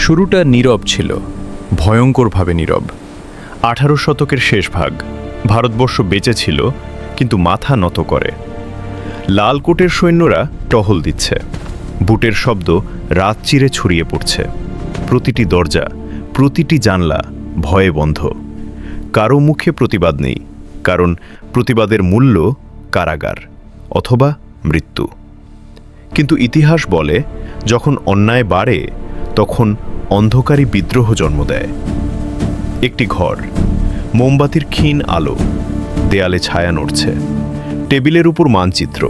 শুরুটা নীরব ছিল, ভয়ঙ্করভাবে নীরব। 18 শতকের শেষ ভাগ। ভারতবর্ষ বেঁচে ছিল, কিন্তু মাথা নত করে। লালকোটের সৈন্যরা টহল দিচ্ছে। বুটের শব্দ রাত চিরে ছড়িয়ে পড়ছে। প্রতিটি দরজা, প্রতিটি জানলা ভয়ে বন্ধ। কারো মুখে প্রতিবাদ নেই, কারণ প্রতিবাদের মূল্য কারাগার অথবা মৃত্যু। কিন্তু ইতিহাস বলে, যখন অন্যায় বাড়ে তখন অন্ধকারী বিদ্রোহ জন্ম দেয়। একটি ঘর, মোমবাতির ক্ষীণ আলো, দেয়ালে ছায়া নড়ছে, টেবিলের উপর মানচিত্র,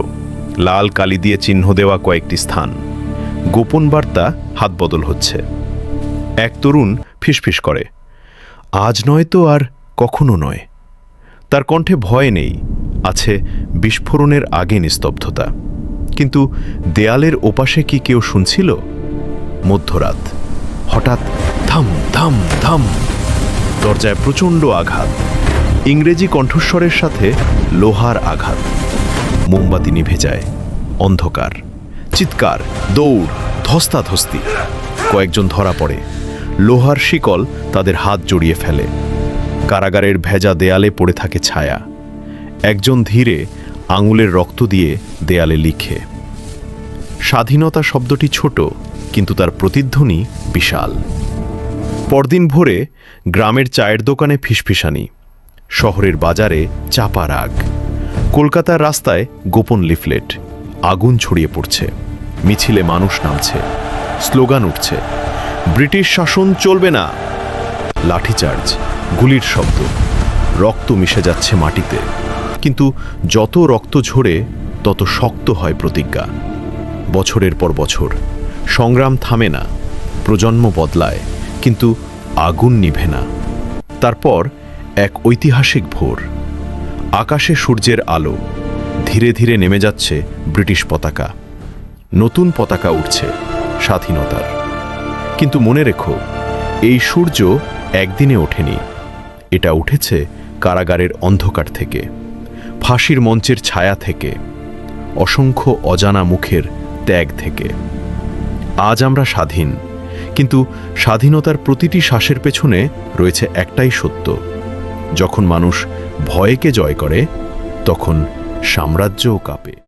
লাল কালি দিয়ে চিহ্ন দেওয়া কয়েকটি স্থান। গোপন বার্তা হাতবদল হচ্ছে। এক তরুণ ফিসফিস করে, আজ নয় তো আর কখনো নয়। তার কণ্ঠে ভয় নেই, আছে বিস্ফোরণের আগে নিস্তব্ধতা। কিন্তু দেয়ালের ওপাশে কি কেউ শুনছিল? মধ্যরাত, হঠাৎ থাম থাম থাম। দরজায় প্রচণ্ড আঘাত, ইংরেজি কণ্ঠস্বরের সাথে লোহার আঘাত। মোমবাতি নিভে যায়। অন্ধকার, চিৎকার, দৌড়, ধস্তাধস্তি। কয়েকজন ধরা পড়ে। লোহার শিকল তাদের হাত জড়িয়ে ফেলে। কারাগারের ভেজা দেয়ালে পড়ে থাকে ছায়া। একজন ধীরে আঙুলের রক্ত দিয়ে দেয়ালে লিখে। স্বাধীনতা শব্দটি ছোট, কিন্তু তার প্রতিধ্বনি বিশাল। পরদিন ভোরে গ্রামের চায়ের দোকানে ফিসফিসানি, শহরের বাজারে চাপা রাগ, কলকাতার রাস্তায় গোপন লিফলেট। আগুন ছড়িয়ে পড়ছে, মিছিলে মানুষ নামছে, স্লোগান উঠছে, ব্রিটিশ শাসন চলবে না। লাঠিচার্জ, গুলির শব্দ, রক্ত মিশে যাচ্ছে মাটিতে। কিন্তু যত রক্ত ঝরে তত শক্ত হয় প্রতিজ্ঞা। বছরের পর বছর সংগ্রাম থামে না, প্রজন্ম বদলায়, কিন্তু আগুন নিভে না। তারপর এক ঐতিহাসিক ভোর, আকাশে সূর্যের আলো, ধীরে ধীরে নেমে যাচ্ছে ব্রিটিশ পতাকা। নতুন পতাকা উঠছে, স্বাধীনতার। কিন্তু মনে রেখো, এই সূর্য একদিনে ওঠেনি। এটা উঠেছে কারাগারের অন্ধকার থেকে, ফাঁসির মঞ্চের ছায়া থেকে, অসংখ্য অজানা মুখের ত্যাগ থেকে। আজ আমরা স্বাধীন, কিন্তু স্বাধীনতার প্রতিটি শ্বাসের পেছনে রয়েছে একটাই সত্য: যখন মানুষ ভয়কে জয় করে, তখন সাম্রাজ্যও কাঁপে।